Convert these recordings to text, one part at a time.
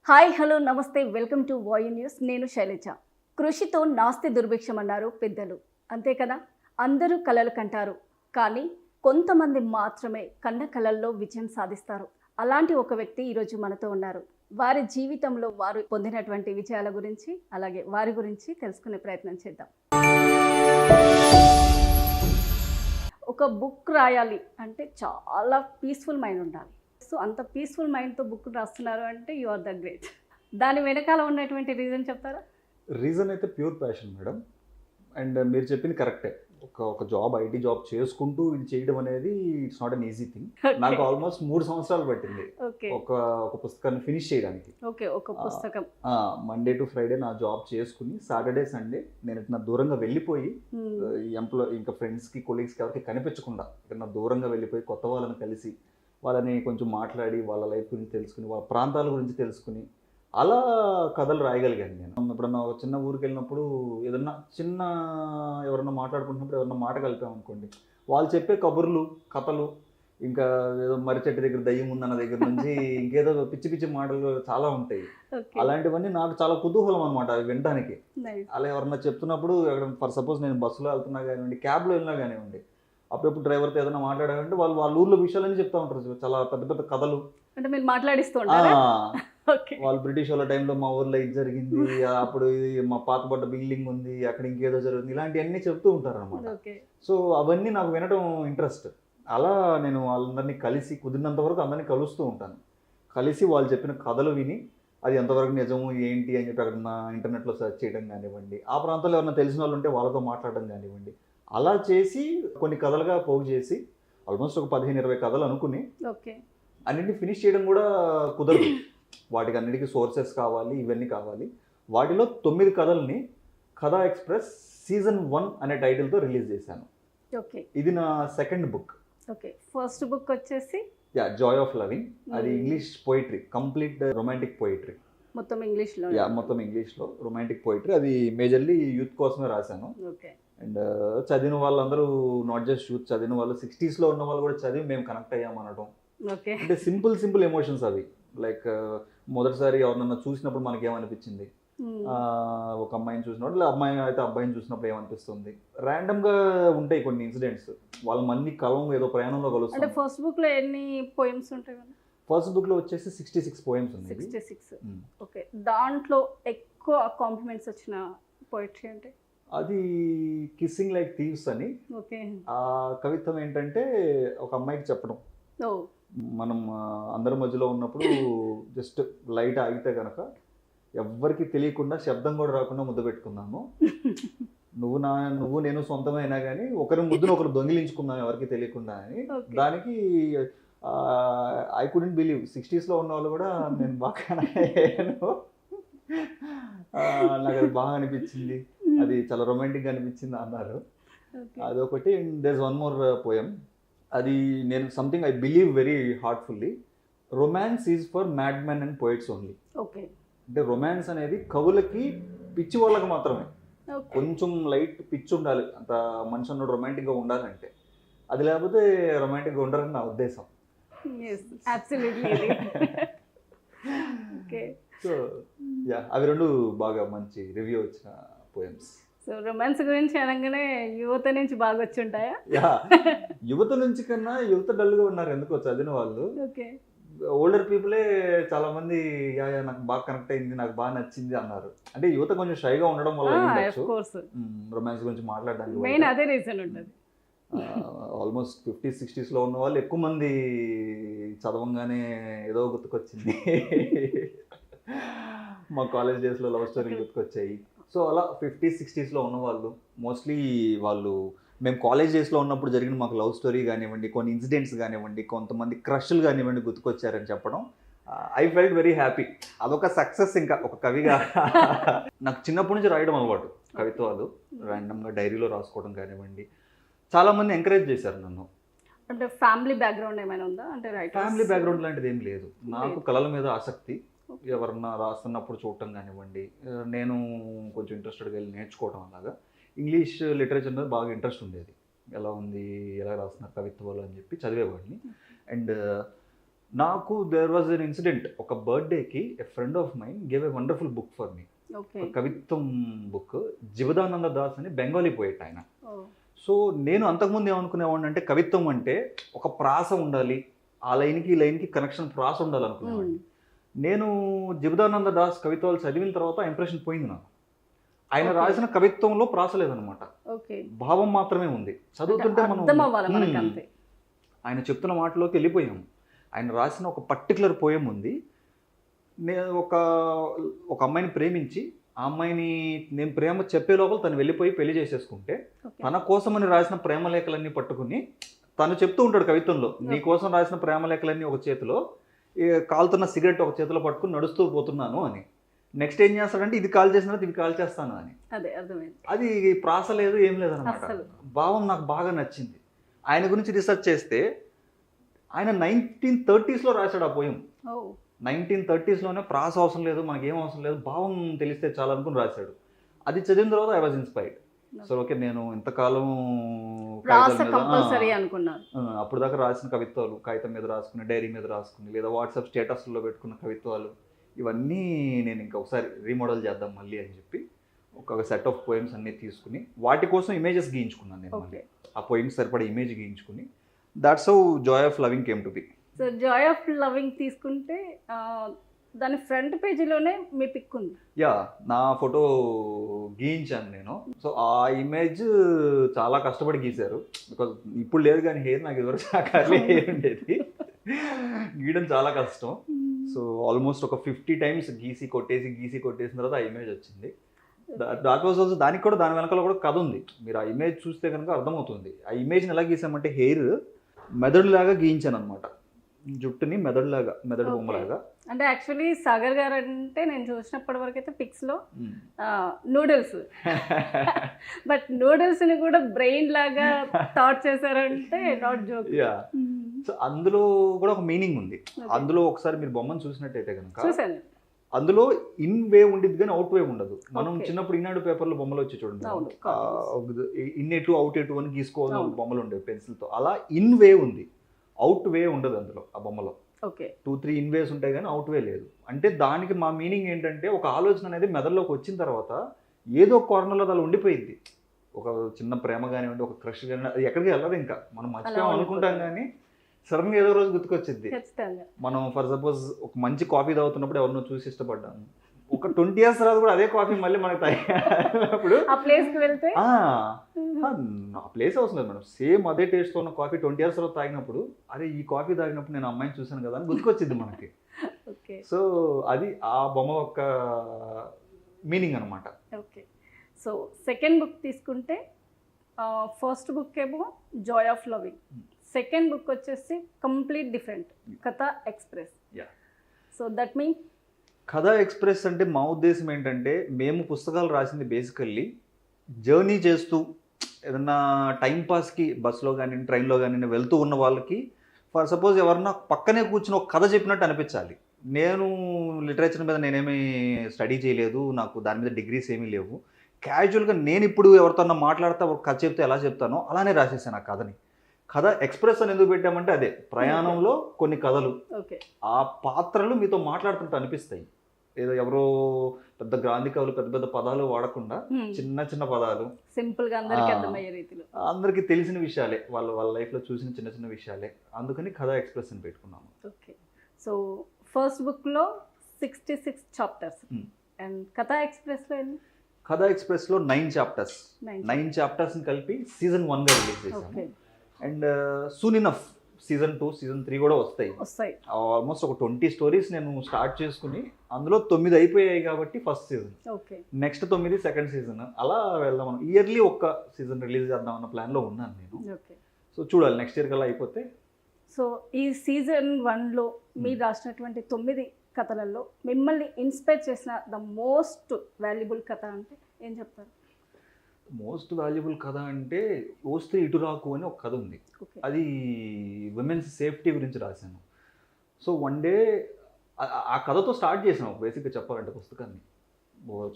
Hi hello నమస్తే welcome to వాయు news. నేను శైలజ. కృషితో నాస్తి దుర్భిక్షం అన్నారు పెద్దలు. అంతే కదా, అందరూ కలలు కంటారు, కానీ కొంతమంది మాత్రమే కన్న కలల్లో విజయం సాధిస్తారు. అలాంటి ఒక వ్యక్తి ఈరోజు మనతో ఉన్నారు. వారి జీవితంలో వారు పొందినటువంటి విజయాల గురించి, అలాగే వారి గురించి తెలుసుకునే ప్రయత్నం చేద్దాం. ఒక బుక్ రాయాలి అంటే చాలా పీస్ఫుల్ మైండ్ ఉండాలి. సో అంత పీస్ఫుల్ మైండ్తో బుక్ రాస్తున్నారు అంటే యు ఆర్ ద గ్రేట్. దాని వెనకాల ఉన్నటువంటి రీజన్ చెప్తారా? రీజన్ అయితే ప్యూర్ ప్యాషన్ మేడం. అండ్ మీరు చెప్పింది కరెక్టే. ఒక జాబ్, ఐటీ జాబ్ చేసుకుంటూ ఇది చేయడం అనేది it's not an easy thing. నాకు ఆల్మోస్ట్ 3 సంవత్సరాలు పట్టింది ఒక పుస్తకాన్ని ఫినిష్ చేయడానికి. ఒక పుస్తకం మండే టు ఫ్రైడే నా జాబ్ చేసుకుని సాటర్డే సండే నేను ఇట్లా దూరంగా వెళ్ళిపోయి ఇంకా ఫ్రెండ్స్కి కొలీగ్స్కి ఎవరికి కనిపించకుండా ఇక్కడ దూరంగా వెళ్ళిపోయి కొత్త వాళ్ళని కలిసి వాళ్ళని కొంచెం మాట్లాడి వాళ్ళ లైఫ్ గురించి తెలుసుకుని వాళ్ళ ప్రాంతాల గురించి తెలుసుకుని అలా కథలు రాయగలిగాను. నేను ఎప్పుడన్నా ఒక చిన్న ఊరికి వెళ్ళినప్పుడు ఏదన్నా ఎవరన్నా మాట్లాడుకుంటున్నప్పుడు ఎవరన్నా మాట కలిపామనుకోండి, వాళ్ళు చెప్పే కబుర్లు కథలు ఇంకా ఏదో మర్రి చెట్టు దగ్గర దయ్యం ఉందన్న దగ్గర నుంచి ఇంకేదో పిచ్చి పిచ్చి మాటలు చాలా ఉంటాయి. అలాంటివన్నీ నాకు చాలా కుతూహలం అనమాట అవి వినడానికి. అలా ఎవరన్నా చెప్తున్నప్పుడు ఫర్ సపోజ్ నేను బస్సులో వెళ్తున్నా కానివ్వండి, క్యాబ్లో వెళ్ళినా కానివ్వండి, అప్పుడప్పుడు డ్రైవర్తో ఏదైనా మాట్లాడాలంటే వాళ్ళు వాళ్ళ ఊర్లో విషయాలని చెప్తా ఉంటారు. చాలా పెద్ద పెద్ద కథలు అంటే మీరు మాట్లాడిస్తూ వాళ్ళు బ్రిటిష్ వాళ్ళ టైంలో మా ఊర్లో ఇది జరిగింది, అప్పుడు ఇది మా పాతబడ్డ బిల్డింగ్ ఉంది, అక్కడ ఇంకేదో జరుగుతుంది, ఇలాంటివన్నీ చెప్తూ ఉంటారు అనమాట. సో అవన్నీ నాకు వినడం ఇంట్రెస్ట్. అలా నేను వాళ్ళందరినీ కలిసి కుదిరినంత వరకు అందరినీ కలుస్తూ ఉంటాను. కలిసి వాళ్ళు చెప్పిన కథలు విని అది ఎంతవరకు నిజము ఏంటి అని చెప్పి అక్కడ ఇంటర్నెట్లో సెర్చ్ చేయడం కానివ్వండి, ఆ ప్రాంతంలో ఎవరైనా తెలిసిన వాళ్ళు ఉంటే వాళ్ళతో మాట్లాడడం కానివ్వండి, అలా చేసి కొన్ని కథలుగా పోగు చేసి ఆల్మోస్ట్ ఒక 15-20 కథలు అనుకుని అన్నింటినీ ఫినిష్ చేయడం కూడా కుదరదు. వాటికి అన్నిటికీ సోర్సెస్ కావాలి, ఇవన్నీ కావాలి. వాటిలో 9 కథల్ని కథా ఎక్స్ప్రెస్ సీజన్ 1 అనే టైటిల్తో రిలీజ్ చేశాను. ఇది నా సెకండ్ బుక్. ఫస్ట్ బుక్ వచ్చేసి జాయ్ ఆఫ్ లవింగ్. అది English poetry, complete romantic poetry. మొత్తం ఇంగ్లీష్లో రొమాంటిక్ పోయిటరీ. అది మేజర్లీ యూత్ కోసమే రాశాను. అండ్ చదివిన వాళ్ళందరూ నాట్ జస్ట్ యూత్, చదివిన వాళ్ళు 60s లో ఉన్న వాళ్ళు కూడా చదివి మేము కనెక్ట్ అయ్యామనడం. అంటే సింపుల్ ఎమోషన్స్ అవి. లైక్ మొదటిసారి ఎవరినన్నా చూసినప్పుడు మనకి ఏమనిపించింది, ఒక అమ్మాయిని చూసినప్పుడు, అమ్మాయి అయితే అబ్బాయిని చూసినప్పుడు ఏమనిపిస్తుంది, ర్యాండమ్ గా ఉంటాయి కొన్ని ఇన్సిడెంట్స్. వాళ్ళ మళ్ళీ కలం ఏదో ప్రయాణంలో కలుస్తుంది. ఫస్ట్ బుక్ లో ఎన్ని పోయమ్స్ ఉంటాయి? ఫస్ట్ బుక్ లో వచ్చేసి 66 పోయమ్స్ ఉన్నాయి. 66. దాంట్లో ఎక్కువ కాంప్లిమెంట్స్ వచ్చిన పోయిటరీ అంటే అది కిస్సింగ్ లైక్ థీవ్స్ అని. ఆ కవిత్వం ఏంటంటే ఒక అమ్మాయికి చెప్పడం, మనం అందరి మధ్యలో ఉన్నప్పుడు జస్ట్ లైట్ ఆగితే కనుక ఎవ్వరికి తెలియకుండా, శబ్దం కూడా రాకుండా ముద్దు పెట్టుకున్నాము, నువ్వు నేను సొంతమైనా కానీ ఒకరి ముద్దును ఒకరు దొంగిలించుకున్నాం ఎవరికి తెలియకుండా అని. దానికి ఐ కుడెంట్ బిలీవ్ 60s లో ఉన్న వాళ్ళు కూడా నేను బాగా నాకు అది బాగా అనిపించింది, అది చాలా రొమాంటిక్గా అనిపించింది అన్నారు. అదొకటి. And there is one more poem. అది నేను something I believe very heartfully. Romance is for mad men and poets only. అంటే రొమాన్స్ అనేది కవులకి, పిచ్చి వాళ్ళకి మాత్రమే. కొంచెం లైట్ పిచ్చి ఉండాలి, అంత మనిషి అన్నాడు రొమాంటిక్గా ఉండాలంటే. అది లేకపోతే రొమాంటిక్గా ఉండరని నా ఉద్దేశం. సో అవి రెండు బాగా మంచి రివ్యూ వచ్చిన పోయమ్స్. సో రొమాన్స్ గురించి అనగానే యువత నుంచి బాగా వచ్చి ఉంటాయా? యువత నుంచి కన్నా యువత డల్గా ఉన్నారు ఎందుకో చదివిన వాళ్ళు. ఓల్డర్ పీపులే చాలా మంది నాకు బాగా కనెక్ట్ అయింది, నాకు బాగా నచ్చింది అన్నారు. అంటే యువత కొంచెం షైగా ఉండడం వల్ల రొమాన్స్ గురించి మాట్లాడడానికి అదే రీజన్ ఉంటుంది. ఆల్మోస్ట్ 50s 60s లో ఉన్న వాళ్ళు ఎక్కువ మంది చదవంగానే ఏదో గుర్తుకొచ్చింది. మా కాలేజ్ డేస్లో లవ్ స్టోరీ గుర్తుకొచ్చాయి. సో అలా 50s 60s లో ఉన్న వాళ్ళు మోస్ట్లీ వాళ్ళు మేము కాలేజ్ డేస్లో ఉన్నప్పుడు జరిగిన మాకు లవ్ స్టోరీ కానివ్వండి, కొన్ని ఇన్సిడెంట్స్ కానివ్వండి, కొంతమంది క్రష్లు కానివ్వండి గుర్తుకొచ్చారని చెప్పడం ఐ ఫెల్ట్ వెరీ హ్యాపీ. అదొక సక్సెస్. ఇంకా ఒక కవిగా నాకు చిన్నప్పటి నుంచి రాయడం అలవాటు, కవిత్వాలు ర్యాండమ్గా డైరీలో రాసుకోవడం కానివ్వండి. చాలామంది ఎంకరేజ్ చేశారు నన్ను. అంటే ఫ్యామిలీ బ్యాక్గ్రౌండ్ ఏమైనా ఉందా? అంటే ఫ్యామిలీ బ్యాక్గ్రౌండ్ లాంటిది ఏం లేదు. నాకు కళల మీద ఆసక్తి, ఎవరన్నా రాస్తున్నప్పుడు చూడటం కానివ్వండి, నేను కొంచెం ఇంట్రెస్టెడ్గా వెళ్ళి నేర్చుకోవడం. అలాగా ఇంగ్లీష్ లిటరేచర్ మీద బాగా ఇంట్రెస్ట్ ఉండేది. ఎలా ఉంది, ఎలా రాస్తున్నారు కవిత్వాలు అని చెప్పి చదివేవాడిని. అండ్ నాకు దేర్ వాజ్ ఎన్ ఇన్సిడెంట్. ఒక బర్త్డేకి a friend of mine gave a wonderful book for me. Okay. ఒక కవిత్వం బుక్. జీవదానంద దాస్ అని బెంగాలీ పోయిట్ ఆయన. సో నేను అంతకుముందు ఏమనుకునేవాడిని అంటే కవిత్వం అంటే ఒక ప్రాస ఉండాలి, ఆ లైన్కి ఈ లైన్కి కనెక్షన్ ప్రాస ఉండాలి అనుకునేవాడిని. నేను జీవదానంద దాస్ కవిత్వాలు చదివిన తర్వాత ఇంప్రెషన్ పోయింది నాకు. ఆయన రాసిన కవిత్వంలో ప్రాస లేదనమాట, భావం మాత్రమే ఉంది. చదువుతుంటే మనం ఆయన చెప్తున్న మాటలోకి వెళ్ళిపోయాము. ఆయన రాసిన ఒక పర్టికులర్ పోయం ఉంది. నేను ఒక అమ్మాయిని ప్రేమించి ఆ అమ్మాయిని నేను ప్రేమ చెప్పే లోపల తను వెళ్ళిపోయి పెళ్లి చేసేసుకుంటే తన కోసమని రాసిన ప్రేమలేఖలన్నీ పట్టుకుని తను చెప్తూ ఉంటాడు కవిత్వంలో, నీ కోసం రాసిన ప్రేమలేఖలన్నీ ఒక చేతిలో, కాలుతున్న సిగరెట్ ఒక చేతిలో పట్టుకుని నడుస్తూ పోతున్నాను అని. నెక్స్ట్ ఏం చేస్తాడంటే ఇది కాల్ చేసిన ఇది కాల్ చేస్తాను అని. అది ప్రాస లేదు, ఏం లేదు అనమాట. భావం నాకు బాగా నచ్చింది. ఆయన గురించి రీసెర్చ్ చేస్తే ఆయన 1930s రాశాడు ఆ పోయం. 1930s ప్రాస అవసరం లేదు, మనకేం అవసరం లేదు, భావం తెలిస్తే చాలా అనుకుని రాశాడు. అది చదివిన తర్వాత I was inspired. So okay, నేను ఇంతకాలం అప్పుడు దాకా రాసిన కవిత్వాలు, కాగితం మీద రాసుకుని, డైరీ మీద రాసుకుని, లేదా వాట్సాప్ స్టేటస్లో పెట్టుకున్న కవిత్వాలు, ఇవన్నీ నేను ఇంకా ఒకసారి రీమోడల్ చేద్దాం మళ్ళీ అని చెప్పి ఒక సెట్ ఆఫ్ పోయిమ్స్ అన్నీ తీసుకుని వాటి కోసం ఇమేజెస్ గీయించుకున్నాను నేను. మళ్ళీ ఆ పోయిమ్స్ సరిపడే ఇమేజ్ గీయించుకుని that's how joy of loving came to be. So joy of loving తీసుకుంటే దాని ఫ్రంట్ పేజీలోనే మీ పిక్ ఉంది. యా, నా ఫోటో గీయించాను నేను. సో ఆ ఇమేజ్ చాలా కష్టపడి గీశారు. బికాజ్ ఇప్పుడు లేదు కానీ హెయిర్ నాకు ఎవరు చాకాలి హెయిర్ ఉండేది, గీయడం చాలా కష్టం. సో ఆల్మోస్ట్ ఒక 50 times గీసి కొట్టేసిన తర్వాత ఆ ఇమేజ్ వచ్చింది. దాట్ వాజ్ ఆల్సో, దానికి కూడా దాని వెనకాల కూడా కథ ఉంది. మీరు ఆ ఇమేజ్ చూస్తే కనుక అర్థమవుతుంది. ఆ ఇమేజ్ని ఎలా గీసామంటే హెయిర్ మెదడులాగా గీయించాను అనమాట, జుట్టుని మెదడు బొమ్మలాగా. అంటే యాక్చువల్లీ సాగర్ గారు అంటే నేను చూసినప్పటి వరకు అయితే పిక్స్ లో నూడిల్స్, బట్ నూడిల్స్ ని కూడా బ్రెయిన్ లాగా థాట్ చేశారంటే నాట్ జోక్. సో అందులో కూడా ఒక మీనింగ్ ఉంది. అందులో ఒకసారి మీరు బొమ్మను చూసినట్టయితే కనుక చూసాను, అందులో ఇన్ వే ఉండిద్ది కానీ అవుట్ వే ఉండదు. మనం చిన్నప్పుడు ఈనాడు పేపర్లో బొమ్మలు వచ్చి చూడండి, ఇన్ ఎటు అవుట్ ఎటు అని గీసుకోవాలని బొమ్మలు ఉండేవి పెన్సిల్తో. అలా ఇన్ వే ఉంది, అవుట్ వే ఉండదు అందులో. ఆ బొమ్మలో 2-3 ఇన్ వేస్ ఉంటాయి కానీ అవుట్ వే లేదు. అంటే దానికి మా మీనింగ్ ఏంటంటే ఒక ఆలోచన అనేది మెదడులోకి వచ్చిన తర్వాత ఏదో కార్నర్లో అలా ఉండిపోయింది. ఒక చిన్న ప్రేమ కానివ్వండి, ఒక క్రష్ కానివ్వండి, అది ఎక్కడికి వెళ్ళదు. ఇంకా మనం మర్చిపోయాం అనుకుంటాం కానీ సడన్గా ఏదో రోజు గుర్తుకొచ్చింది. మనం ఫర్ సపోజ్ ఒక మంచి కాఫీ తాగుతున్నప్పుడు ఎవరినో చూసి ఇష్టపడ్డాము, ఒక 20 years తర్వాత కూడా అదే కాఫీ మళ్ళీ మనకి తాగినప్పుడు ఆ ప్లేస్ అవసరం లేదు మేడం, సేమ్ అదే టేస్ట్తో ఉన్న కాఫీ 20 years తర్వాత తాగినప్పుడు అదే ఈ కాఫీ తాగినప్పుడు నేను అమ్మాయిని చూశాను కదా అని గుర్తుకొచ్చింది మనకి. సో అది ఆ బొమ్మ యొక్క మీనింగ్ అనమాట. ఓకే. సో సెకండ్ బుక్ తీసుకుంటే ఫస్ట్ బుక్ ఏమో Joy of loving, second book వచ్చేసి కంప్లీట్ డిఫరెంట్, కథా ఎక్స్ప్రెస్. సో దట్ మీన్ కథా ఎక్స్ప్రెస్ అంటే మా ఉద్దేశం ఏంటంటే, మేము పుస్తకాలు రాసింది బేసికల్లీ జర్నీ చేస్తూ ఏదన్నా టైంపాస్కి బస్సులో కానీ ట్రైన్లో కానీ వెళ్తూ ఉన్న వాళ్ళకి, ఫర్ సపోజ్ ఎవరన్నా పక్కనే కూర్చుని ఒక కథ చెప్పినట్టు అనిపించాలి. నేను లిటరేచర్ మీద నేనేమీ స్టడీ చేయలేదు, నాకు దాని మీద డిగ్రీస్ ఏమీ లేవు. క్యాజువల్గా నేను ఇప్పుడు ఎవరితో మాట్లాడితే ఒక కథ చెప్తే ఎలా చెప్తానో అలానే రాసేసాను ఆ కథని. కథ ఎక్స్ప్రెస్ అని ఎందుకు పెట్టామంటే అదే, ప్రయాణంలో కొన్ని కథలు, ఆ పాత్రలు మీతో మాట్లాడుతుంటే అనిపిస్తాయి. ఏదో ఎవరో పెద్ద గ్రాంధి కవులు పెద్ద పెద్ద పదాలు వాడకుండా చిన్న చిన్న పదాలు, సింపుల్ గా అందరికీ తెలిసిన విషయాలే, వాళ్ళ లైఫ్ లో చూసిన చిన్న చిన్న విషయాలే. అందుకని కథ ఎక్స్ప్రెస్ అని పెట్టుకున్నాము. ఓకే. సో ఫస్ట్ బుక్ లో 66 chapters అండ్ కథ ఎక్స్ప్రెస్ లో కథ ఎక్స్ప్రెస్ లో 9 chapters. 9 chapters ని కలిపి season 1 గా రిలీజ్ చేశాము. And soon enough season 2, season 3 కూడా వస్తాయి. ఆల్మోస్ట్ ఒక 20 stories నేను స్టార్ట్ చేసుకుని అందులో 9 అయిపోయాయి కాబట్టి first season, next 9 second season, అలా వెళ్దాం. ఇయర్లీ ఒక్క సీజన్ రిలీజ్ చేద్దాం అన్న ప్లాన్లో ఉన్నాను నేను. సో చూడాలి నెక్స్ట్ ఇయర్ కల్లా అయిపోతే. సో ఈ season 1లో మీరు రాసినటువంటి 9 కథలలో మిమ్మల్ని ఇన్స్పైర్ చేసిన ద మోస్ట్ వాల్యుబుల్ కథ అంటే ఏం చెప్తారు? మోస్ట్ వాల్యుబుల్ కథ అంటే ఓ స్త్రీ ఇటు రాకు అని ఒక కథ ఉంది. అది విమెన్స్ సేఫ్టీ గురించి రాశాను. సో వన్ డే ఆ కథతో స్టార్ట్ చేసాము బేసిక్గా చెప్పాలంటే పుస్తకాన్ని.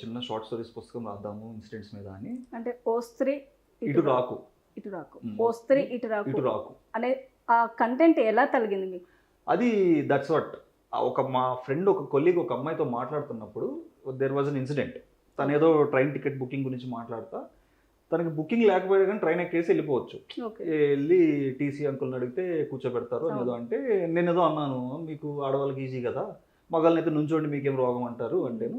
చిన్న షార్ట్ స్టోరీస్ పుస్తకం రాద్దాము ఇన్సిడెంట్స్ మీద అని. అంటే ఓ స్త్రీ ఇటు రాకు, ఓ స్త్రీ ఇటు రాకు అనే ఆ కంటెంట్ ఎలా తగిలింది మీకు? అది దట్స్ వాట్. మా ఫ్రెండ్ ఒక కొలీగ్ ఒక అమ్మాయితో మాట్లాడుతున్నప్పుడు దేర్ వాజ్ అన్ ఇన్సిడెంట్. తను ఏదో ట్రైన్ టికెట్ బుకింగ్ గురించి మాట్లాడుతా, తనకి బుకింగ్ లేకపోయినా కానీ ట్రైన్ ఎక్కేసి వెళ్ళిపోవచ్చు. వెళ్ళి టీసీ అంకుల్ని అడిగితే కూర్చోబెడతారు అని ఏదో అంటే, నేను ఏదో అన్నాను, మీకు ఆడవాళ్ళకి ఈజీ కదా, మగాళ్ళని అయితే నుంచోండి మీకేం రోగం అంటారు అంటేను.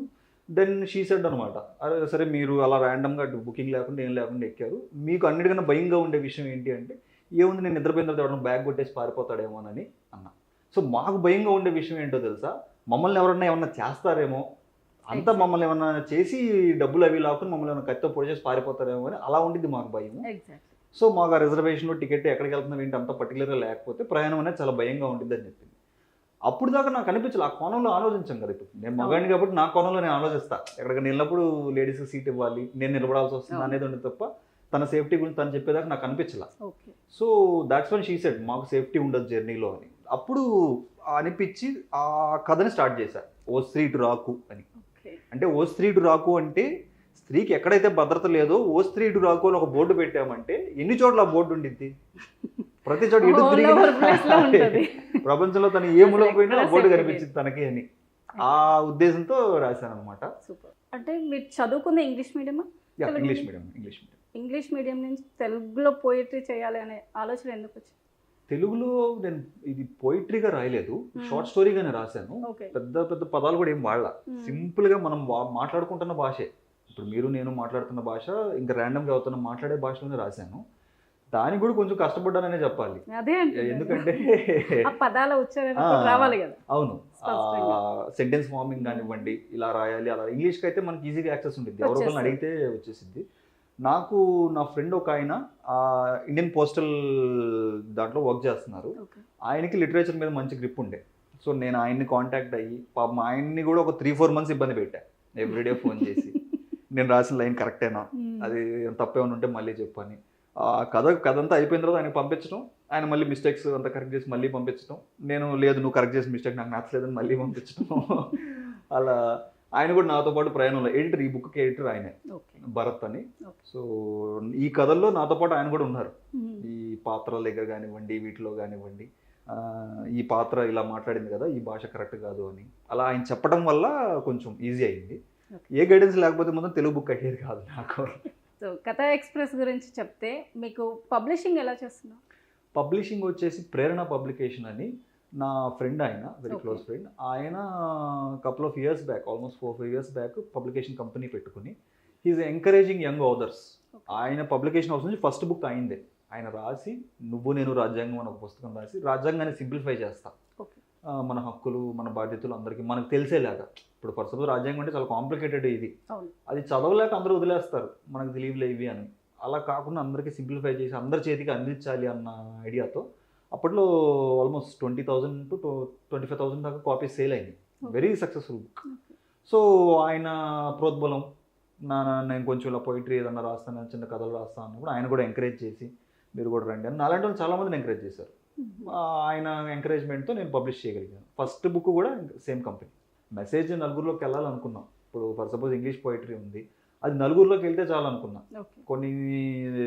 దెన్ షీ సెడ్ అనమాట, అరే సరే మీరు అలా ర్యాండమ్గా బుకింగ్ లేకుండా ఏం లేకుండా ఎక్కారు, మీకు అన్నిటికన్నా భయంగా ఉండే విషయం ఏంటి అంటే, ఏముంది నేను నిద్రపోయిన తర్వాత ఎవరైనా బ్యాగ్ కొట్టేసి పారిపోతాడేమోనని అన్నా. సో మాకు భయంగా ఉండే విషయం ఏంటో తెలుసా, మమ్మల్ని ఎవరన్నా ఏమన్నా చేస్తారేమో, అంతా మమ్మల్ని ఏమన్నా చేసి డబ్బులు అవి లాక్కుని మమ్మల్ని ఏమైనా కత్తితో పొడి చేసి పారిపోతారేమో అని అలా ఉండిద్ది మాకు భయం. సో మాకు ఆ రిజర్వేషన్ టికెట్ ఎక్కడికి వెళ్తున్నాం ఏంటి అంత పర్టికులర్గా లేకపోతే ప్రయాణం అనేది చాలా భయంగా ఉండిద్ది అని చెప్పింది. అప్పుడు దాకా నాకు అనిపించలేదు, ఆ కోణంలో ఆలోచించాం కదా. ఇప్పుడు నేను మగాడిని కాబట్టి నా కోణంలో నేను ఆలోచిస్తాను, ఎక్కడికైనా వెళ్ళినప్పుడు లేడీస్కి సీట్ ఇవ్వాలి, నేను నిలబడాల్సి వస్తుంది అనేది ఉండదు తప్ప తన సేఫ్టీ గురించి తను చెప్పేదాకా నాకు అనిపించలా. So that's one she said మాకు సేఫ్టీ ఉండదు జర్నీలో అని. అప్పుడు అనిపించి ఆ కథని స్టార్ట్ చేశారు, ఓ స్త్రీ ఇటు రాకు అని. అంటే ఓ స్త్రీ ఇటు రాకు అంటే స్త్రీకి ఎక్కడైతే భద్రత లేదో ఓ స్త్రీ ఇటు రాకు అని ఒక బోర్డు పెట్టామంటే ఎన్ని చోట్ల ఆ బోర్డు ఉండిద్ది, ప్రతి చోట ఎటు తిరిగినా ప్రపంచంలో తను ఏ మూలకు పోయినా ఆ బోర్డు కనిపించింది తనకి అని ఆ ఉద్దేశంతో రాశాను అనమాట. అంటే మీరు చదువుకుంది ఇంగ్లీష్ మీడియమా? English medium. ఇంగ్లీష్ మీడియం నుంచి తెలుగులో పోయిటరీ చేయాలి అనే ఆలోచన ఎందుకు వచ్చింది? తెలుగులో నేను ఇది పోయిటరీగా రాయలేదు, షార్ట్ స్టోరీగానే రాశాను. పెద్ద పెద్ద పదాలు కూడా ఏం వాడలా, సింపుల్ గా మనం మాట్లాడుకుంటున్న భాషే. ఇప్పుడు మీరు నేను మాట్లాడుతున్న భాష ఇంకా ర్యాండమ్గా అవుతున్న మాట్లాడే భాషలోనే రాశాను. దానికి కూడా కొంచెం కష్టపడ్డాననే చెప్పాలి, ఎందుకంటే పదాల ఉచ్చారణ రావాలి కదా. అవును, సెంటెన్స్ ఫార్మింగ్ కానివ్వండి, ఇలా రాయాలి అలా. ఇంగ్లీష్కి అయితే మనకి ఈజీగా యాక్సెస్ ఉంటుంది, ఎవరో ఒకరిని అడిగితే వచ్చేసింది. నాకు నా ఫ్రెండ్ ఒక ఆయన ఇండియన్ పోస్టల్ దాంట్లో వర్క్ చేస్తున్నారు, ఆయనకి లిటరేచర్ మీద మంచి గ్రిప్ ఉండే. సో నేను ఆయన్ని కాంటాక్ట్ అయ్యి పాపం ఆయన్ని కూడా ఒక 3-4 months ఇబ్బంది పెట్టా, ఎవ్రీడే ఫోన్ చేసి నేను రాసిన లైన్ కరెక్టేనా, అది తప్పేమైనా ఉంటే మళ్ళీ చెప్పని. కథ అంతా అయిపోయిన తర్వాత ఆయనకు పంపించడం, ఆయన మళ్ళీ మిస్టేక్స్ అంతా కరెక్ట్ చేసి మళ్ళీ పంపించడం, నేను లేదు నువ్వు కరెక్ట్ చేసిన మిస్టేక్ నాకు నచ్చలేదని మళ్ళీ పంపించడం. అలా ఆయన కూడా నాతో పాటు ప్రయాణంలో ఎడిటర్, ఈ బుక్కి ఎడిటర్ ఆయనే, భరత్ అని. సో ఈ కథల్లో నాతో పాటు ఆయన కూడా ఉన్నారు, ఈ పాత్రల దగ్గర కానివ్వండి, వీటిలో కానివ్వండి. ఈ పాత్ర ఇలా మాట్లాడింది కదా, ఈ భాష కరెక్ట్ కాదు అని అలా ఆయన చెప్పడం వల్ల కొంచెం ఈజీ అయింది. ఏ గైడెన్స్ లేకపోతే మొత్తం తెలుగు బుక్ అయ్యేది కాదు నాకు. సో కథా ఎక్స్ప్రెస్ గురించి చెప్తే మీకు పబ్లిషింగ్ ఎలా చేస్తున్నారు? పబ్లిషింగ్ వచ్చేసి ప్రేరణ పబ్లికేషన్ అని నా ఫ్రెండ్, ఆయన వెరీ క్లోజ్ ఫ్రెండ్, ఆయన couple of years back, almost 4-5 years back publication company పెట్టుకుని హీఈస్ ఎంకరేజింగ్ యంగ్ ఆథర్స్. ఆయన పబ్లికేషన్ హౌస్ నుంచి ఫస్ట్ బుక్ అయిందే, ఆయన రాసి నువ్వు నేను రాజ్యాంగం అని ఒక పుస్తకం రాసి రాజ్యాంగాన్ని సింప్లిఫై చేస్తా, మన హక్కులు మన బాధ్యతలు అందరికీ మనకు తెలిసేలాగా. ఇప్పుడు ఫర్ సపోజ్ రాజ్యాంగం అంటే చాలా కాంప్లికేటెడ్, ఇది అది చదవలేక అందరూ వదిలేస్తారు మనకు తెలియలే ఇవి అని. అలా కాకుండా అందరికీ సింప్లిఫై చేసి అందరి చేతికి అందించాలి అన్న ఐడియాతో అప్పట్లో ఆల్మోస్ట్ 20,000 to 25,000 దాకా కాపీస్ సేల్ అయింది, వెరీ సక్సెస్ఫుల్ బుక్. సో ఆయన ప్రోద్బలం, నేను కొంచెం ఇలా పోయిటరీ ఏదన్నా రాస్తాను, చిన్న కథలు రాస్తాను అన్నప్పుడు ఆయన కూడా ఎంకరేజ్ చేసి మీరు కూడా రండి అని అలాంటి వాళ్ళు చాలామందిని ఎంకరేజ్ చేశారు. ఆయన ఎంకరేజ్మెంట్తో నేను పబ్లిష్ చేయగలిగాను. ఫస్ట్ బుక్ కూడా సేమ్ కంపెనీ. మెసేజ్ నలుగురిలోకి వెళ్ళాలనుకున్నాం. ఇప్పుడు ఫర్ సపోజ్ ఇంగ్లీష్ పోయిటరీ ఉంది, అది నలుగురిలోకి వెళ్తే చాలు అనుకున్నాం. కొన్ని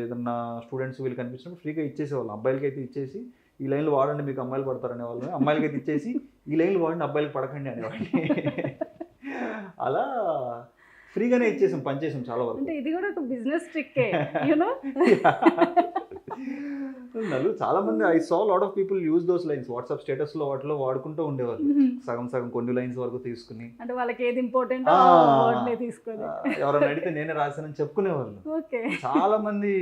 ఏదన్నా స్టూడెంట్స్ వీళ్ళు కనిపించినప్పుడు ఫ్రీగా ఇచ్చేసేవాళ్ళం, అబ్బాయిలకి అయితే ఇచ్చేసి ఈ లైన్లు వాడండి మీకు అమ్మాయిలు పడతారనే వాళ్ళు, అమ్మాయిలకి అయితే ఇచ్చేసి ఈ లైన్లు వాడండి అబ్బాయిలకి పడకండి అనేవాళ్ళని. అలా ఫ్రీగానే ఇచ్చేసాం, పనిచేసాం చాలా వరకు. ఇది కూడా ఒక బిజినెస్ ట్రిక్కే, యు నో. చాలా మంది I saw lot of people use those lines WhatsApp status లో వాటిలో వాడుకుంటూ ఉండేవాళ్ళు, సగం సగం కొన్ని లైన్స్ వరకు తీసుకుని, అంటే వాళ్ళకి ఏది ఇంపార్టెంట్ తీసుకొని ఎవరైనా అడిగితే నేనే రాశానని చెప్పుకునేవాళ్ళు. చాలా మంది.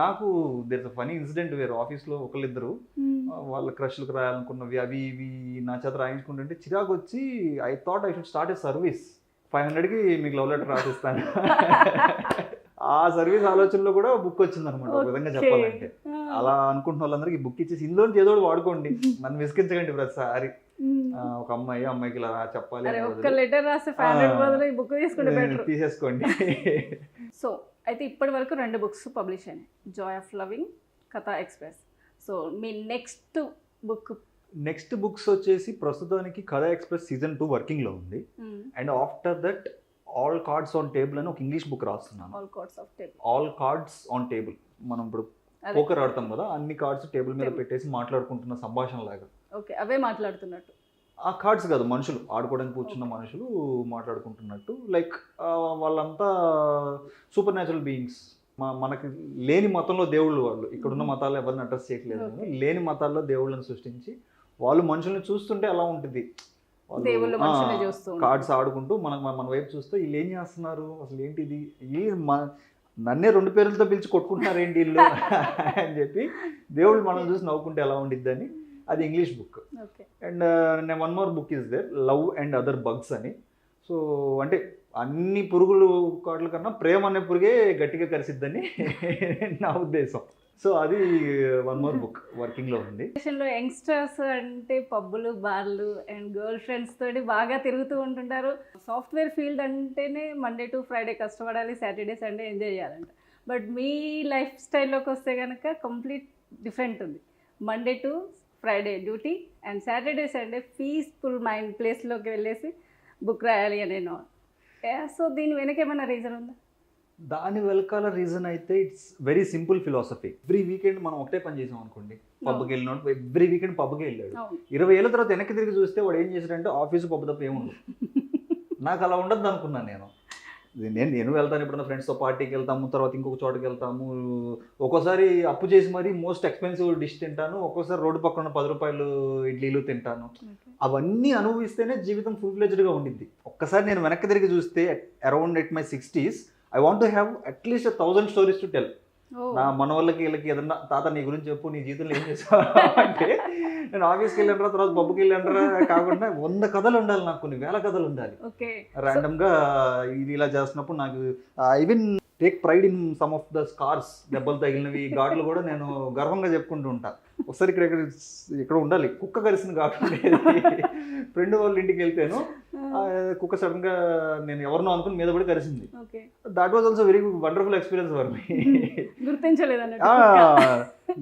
నాకు దేర్ ఫనీ ఇన్సిడెంట్ వేరు, ఆఫీస్ లో ఒకళ్ళిద్దరు వాళ్ళ క్రష్లకు రాయాలనుకున్నవి అవి ఇవి నా చేత రాయించుకుంటుంటే చిరాకు వచ్చి I thought I should start a service, 500కి మీకు లవ్ లెటర్ రాసిస్తాను. ఆ సర్వీస్ ఆలోచనలో కూడా బుక్ వచ్చింది అనమాట, ఒక విధంగా చెప్పాలంటే. అలా అనుకుంటున్న వాళ్ళందరికీ బుక్ ఇచ్చేసి ఇందులో ఏదో వాడుకోండి, నన్ను విసిగించకండి ప్రతిసారి. ఒక అమ్మాయికి ఇలా చెప్పాలి, తీసేసుకోండి. సో అయితే ఇప్పటి వరకు 2 books పబ్లిష్ అయినాయి, జాయ్ ఆఫ్ లవింగ్, కథా ఎక్స్ప్రెస్. సో మీ నెక్స్ట్ బుక్స్ వచ్చేసి ప్రస్తుతానికి కథా ఎక్స్ప్రెస్ సీజన్ 2 వర్కింగ్ లో ఉంది. And after that all cards on table అని ఒక ఇంగ్లీష్ బుక్ రాస్తున్నాను. ఆల్ కార్డ్స్ ఆన్ టేబుల్, మనం ఇప్పుడు పోకర్ ఆడతాం కదా, అన్ని కార్డ్స్ టేబుల్ మీద పెట్టేసి మాట్లాడుకుంటున్న సంభాషణ లాగా. ఓకే, అవే మాట్లాడుతున్నట్టు. ఆ కార్డ్స్ కాదు, మనుషులు ఆడుకోవడానికి కూర్చున్న మనుషులు మాట్లాడుకుంటున్నట్టు. లైక్ వాళ్ళంతా సూపర్ న్యాచురల్ బీయింగ్స్. మనకి లేని మతంలో దేవుళ్ళు వాళ్ళు. ఇక్కడున్న మతాలు ఎవరిని అడ్రస్ చేయట్లేదు నేను. లేని మతాల్లో దేవుళ్ళని సృష్టించి వాళ్ళు మనుషుల్ని చూస్తుంటే ఎలా ఉంటుంది, దేవుళ్ళు మనుషుల్ని చూస్తూ ఉంటారు. కార్డ్స్ ఆడుకుంటూ మన వైపు చూస్తే వీళ్ళు ఏం చేస్తున్నారు, అసలు ఏంటిది, నన్నే 2 పేర్లతో పిలిచి కొట్టుకుంటున్నారు ఏంటి వీళ్ళు అని చెప్పి దేవుళ్ళు మనం చూసి నవ్వుకుంటే ఎలా ఉండిద్ది అని. అది ఇంగ్లీష్ బుక్. అండ్ నేను one more book is there, love and other bugs అని. సో అంటే అన్ని పురుగులు కాట్ల కన్నా ప్రేమ అనే పురుగే గట్టిగా కరిసిద్దని నా ఉద్దేశం. సో అది వన్ మోర్ బుక్ వర్కింగ్లో ఉంది. యంగ్స్టర్స్ అంటే పబ్బులు, బార్లు అండ్ గర్ల్ ఫ్రెండ్స్ తోటి బాగా తిరుగుతూ ఉంటుంటారు. సాఫ్ట్వేర్ ఫీల్డ్ అంటేనే మండే టు ఫ్రైడే కష్టపడాలి, సాటర్డే సండే ఎంజాయ్ చేయాలంట. బట్ మీ లైఫ్ స్టైల్లోకి వస్తే కనుక కంప్లీట్ డిఫరెంట్ ఉంది. Monday to Friday duty and Saturday Sunday peaceful mind ప్లేస్లోకి వెళ్ళేసి బుక్ రాయాలి అని నేను. సో దీని వెనక ఏమైనా రీజన్ ఉందా? దాని వెనకాల రీజన్ అయితే it's very simple philosophy. Every weekend మనం ఒకటే పని చేసాం అనుకోండి, పబ్కి వెళ్ళినప్పుడు ఎవ్రీ వీకెండ్ పబ్కి వెళ్ళాడు. 20 ఏళ్ళ తర్వాత వెనక్కి తిరిగి చూస్తే వాడు ఏం చేశాడంటే ఆఫీసు పబ్బు తప్ప ఏముండదు. నాకు అలా ఉండద్దు అనుకున్నాను నేను. నేను వెళ్తాను, ఎప్పుడన్నా ఫ్రెండ్స్తో పార్టీకి వెళ్తాము, తర్వాత ఇంకొక చోటుకి వెళ్తాము. ఒక్కోసారి అప్పు చేసి మరీ మోస్ట్ ఎక్స్పెన్సివ్ డిష్ తింటాను, ఒక్కోసారి రోడ్డు పక్కన 10 రూపాయలు ఇడ్లీలు తింటాను. అవన్నీ అనుభవిస్తేనే జీవితం ఫుల్ ఫ్లెజ్డ్గా ఉండిద్ది. ఒక్కసారి నేను వెనక్కి తిరిగి చూస్తే around at my 60s I want to have at least 1000 stories to tell. నా మన వాళ్ళకి వీళ్ళకి ఏదన్నా, తాత నీ గురించి చెప్పు, నీ జీవితంలో ఏం చేసావు అంటే, నేను ఆఫీస్కి వెళ్ళంటారా, తర్వాత పబ్కి వెళ్ళంటారా కాకుండా 100 కథలు ఉండాలి నాకు, కొన్ని 1000 కథలు ఉండాలి. ర్యాండమ్గా ఇది ఇలా చేస్తున్నప్పుడు నాకు even take pride in some of the scars, దెబ్బలు తగిలినవి, ఘాట్లు కూడా నేను గర్వంగా చెప్పుకుంటూ ఉంటాను. ఒకసారి ఇక్కడ ఉండాలి, కుక్క కరిసిన ఘాటు ఉండేది. ఫ్రెండ్ వాళ్ళ ఇంటికి వెళ్తేను కుక్క సడన్గా నేను ఎవరినో అనుకుని మీద పడి కరిసింది. That was also very wonderful experience for me.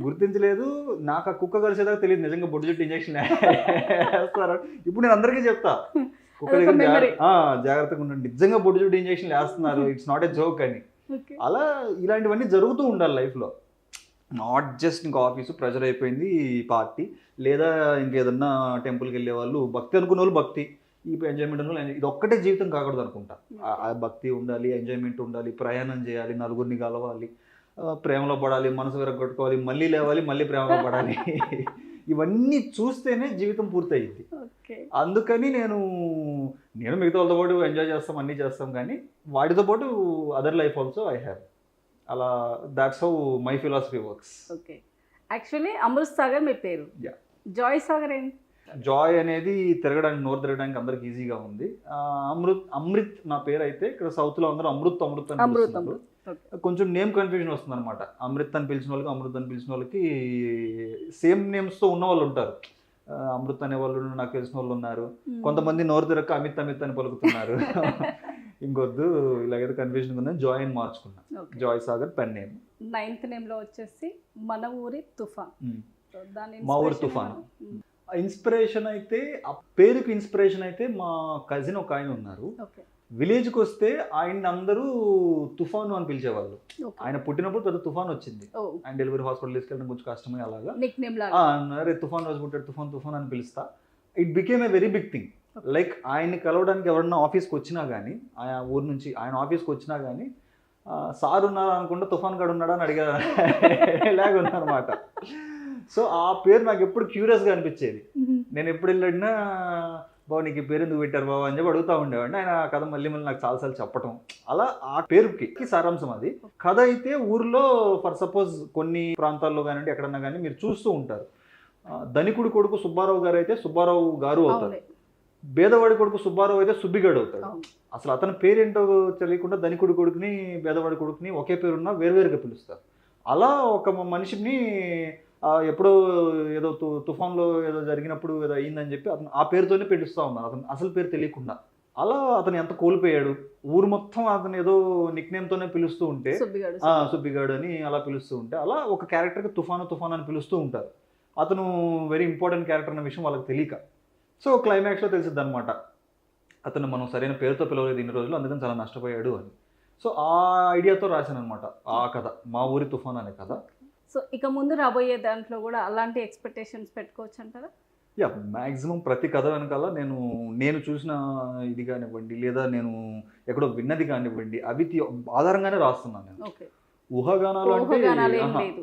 గుర్తించలేదు, నాకు ఆ కుక్క కలిసేదాకా తెలియదు నిజంగా బొడ్డు చుట్టూ ఇంజక్షన్ వేస్తారు. ఇప్పుడు నేను అందరికీ చెప్తా, కుక్క దగ్గర జాగ్రత్తగా ఉండండి, నిజంగా బొడ్డు చుట్టూ ఇంజక్షన్ వేస్తున్నారు, ఇట్స్ నాట్ ఎ జోక్ అని. అలా ఇలాంటివన్నీ జరుగుతూ ఉండాలి లైఫ్లో. నాట్ జస్ట్ ఇంకా ఆఫీసు ప్రెజర్ అయిపోయింది పార్టీ, లేదా ఇంకేదన్నా టెంపుల్కి వెళ్ళే వాళ్ళు, భక్తి అనుకున్న వాళ్ళు భక్తి, ఈ ఎంజాయ్మెంట్ అనుకున్న ఇది ఒక్కటే జీవితం కాకూడదు అనుకుంటా. భక్తి ఉండాలి, ఎంజాయ్మెంట్ ఉండాలి, ప్రయాణం చేయాలి, నలుగురిని కలవాలి, ప్రేమలో పడాలి, మనసు విరగొట్టుకోవాలి, మళ్ళీ లేవాలి, మళ్ళీ ప్రేమలో పడాలి. ఇవన్నీ చూస్తేనే జీవితం పూర్తయింది. అందుకని నేను మిగతా వాళ్ళతో పాటు ఎంజాయ్ చేస్తాం, అన్నీ చేస్తాం, కానీ వాటితో పాటు other life also I have. అలా that's how my philosophy works. Okay, actually Amrit Sagar మీ పేరు, జాయ్ సాగర్ ఏంటి? జాయ్ అనేది తిరగడానికి, నోరు తిరగడానికి అందరికి ఈజీగా ఉంది. అమృత్ నా పేరు అయితే, ఇక్కడ సౌత్లో అందరూ అమృత్ అని పిలుస్తున్నారు. కొంచెం నేమ్ కన్ఫ్యూజన్ వస్తుంది అనమాట. అమృత్ అని పిలిచిన వాళ్ళకి, అమృత్ అని పిలిచిన వాళ్ళకి సేమ్ నేమ్స్తో ఉన్న వాళ్ళు ఉంటారు. అమృత్ అనే వాళ్ళు నాకు తెలిసిన వాళ్ళు ఉన్నారు. కొంతమంది నోరు తిరగక అమిత్ అని పలుకుతున్నారు. ఇంకొద్దు, ఇలాగైతే కన్ఫ్యూజన్ ఉందని జాయ్ అని మార్చుకున్నా. Joy Sagar pen name. 9th నేమ్లో వచ్చేసి మన ఊరి తుఫాన్. మా ఊరి తుఫాన్ ఇన్స్పిరేషన్ అయితే, ఆ పేరుకి ఇన్స్పిరేషన్ అయితే మా కజిన్ ఒక ఆయన ఉన్నారు. విలేజ్కి వస్తే ఆయన అందరూ తుఫాను అని పిలిచేవాళ్ళు. ఆయన పుట్టినప్పుడు పెద్ద తుఫాన్ వచ్చింది, ఆయన డెలివరీ హాస్పిటల్ తీసుకెళ్ళడం కొంచెం కష్టమే. అలాగా అరే తుఫాన్ రోజు పుట్టాడు, తుఫాన్ అని పిలుస్తా. It became a very big thing. Like ఆయన్ని కలవడానికి ఎవరన్నా ఆఫీస్కి వచ్చినా కానీ, ఆయన ఊరు నుంచి ఆయన ఆఫీస్కి వచ్చినా కానీ, సార్ ఉన్నారా అనుకుంటే తుఫాన్ గడు ఉన్నాడా అని అడిగా ఇలాగ ఉన్నారన్నమాట. సో ఆ పేరు నాకు ఎప్పుడు క్యూరియస్గా అనిపించేది. నేను ఎప్పుడు వెళ్ళినా, బాబు నీకు ఈ పేరు ఎందుకు పెట్టారు బాబు అని చెప్పి అడుగుతూ ఉండేవాడిని. ఆయన ఆ కథ మళ్ళీ నాకు చాలాసార్లు చెప్పటం, అలా ఆ పేరుకి సారాంశం అది. కథ అయితే ఊర్లో ఫర్ సపోజ్ కొన్ని ప్రాంతాల్లో కానివ్వండి, ఎక్కడన్నా కానీ మీరు చూస్తూ ఉంటారు. ధనికుడి కొడుకు సుబ్బారావు గారు అయితే సుబ్బారావు గారు అవుతారు, పేదవాడి కొడుకు సుబ్బారావు అయితే సుబ్బిగాడు అవుతాడు. అసలు అతని పేరేంటో తెలియకుండా ధనికుడి కొడుకుని పేదవాడి కొడుకుని ఒకే పేరున్నా వేరువేరుగా పిలుస్తారు. అలా ఒక మనిషిని ఎప్పుడో ఏదో తుఫాన్లో ఏదో జరిగినప్పుడు ఏదో అయ్యిందని చెప్పి అతను ఆ పేరుతోనే పిలుస్తూ ఉన్నారు, అతను అసలు పేరు తెలియకుండా. అలా అతను ఎంత కోల్పోయాడు, ఊరు మొత్తం అతను ఏదో నిక్ నేమ్తోనే పిలుస్తూ ఉంటే, సుబ్బిగాడు అని అలా పిలుస్తూ ఉంటే, అలా ఒక క్యారెక్టర్కి తుఫాన్ అని పిలుస్తూ ఉంటారు. అతను వెరీ ఇంపార్టెంట్ క్యారెక్టర్ అన్న విషయం వాళ్ళకి తెలియక. సో క్లైమాక్స్లో తెలిసిద్ది అనమాట, అతను మనం సరైన పేరుతో పిలవలేదు ఇన్ని రోజులు, అందుకని చాలా నష్టపోయాడు అని. సో ఆ ఐడియాతో రాశాను అనమాట ఆ కథ, మా ఊరి తుఫాన్ అనే కథ. సో ఇక ముందు రాబోయే దాంట్లో కూడా అలాంటి ఎక్స్పెక్టేషన్స్ పెట్టుకోవచ్చు అంటారా? యా మ్యాక్సిమం ప్రతి కథ వెనకాల నేను చూసిన ఇది కానివ్వండి, లేదా నేను ఎక్కడో విన్నది కానివ్వండి, అవి ఆధారంగానే రాస్తున్నాను నేను. ఓకే. ఊహాగానాలు అంటే ఊహాగానాలు ఏం లేదు.